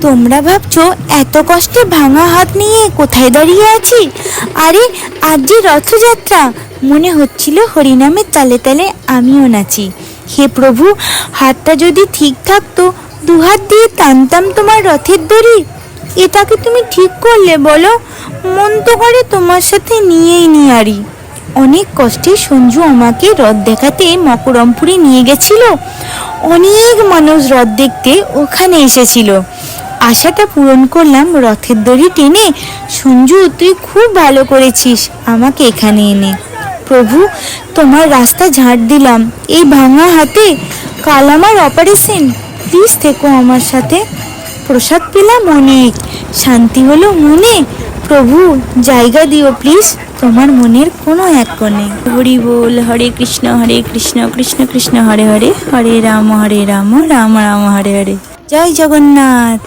তোমরা ভাবছো এত কষ্টে ভাঙা হাত নিয়ে কোথায় দাঁড়িয়ে আছি? আরে আজ যে রথযাত্রা, মনে হচ্ছিল হরিনামের তালে তালে আমিও নাচি। হে প্রভু, হাতটা যদি ঠিক থাকতো, দুহাত দিয়ে টানতাম তোমার রথের দড়ি। এটাকে তুমি ঠিক করলে বলো? মন তো করে তোমার সাথে নিয়েই নিয়ারি। অনেক কষ্টে সঞ্জু আমাকে রথ দেখাতে মকরমপুরে নিয়ে গেছিল। অনেক মানুষ রথ দেখতে ওখানে এসেছিল। আশাটা পূরণ করলাম রথের দড়ি টেনে। সঞ্জু, তুই খুব ভালো করেছিস আমাকে এখানে এনে। প্রভু, তোমার রাস্তা ঝাড় দিলাম এই ভাঙা হাতে। কাল আমার অপারেশন, প্লিজ থেকো আমার সাথে। প্রসাদ পেলাম অনেক, শান্তি হলো মনে। প্রভু, জায়গা দিও প্লিজ তোমার মনের কোনো এক কোণে। হরি বল, হরে কৃষ্ণ কৃষ্ণ কৃষ্ণ হরে হরে, হরে রাম রাম রাম হরে হরে। জয় জগন্নাথ।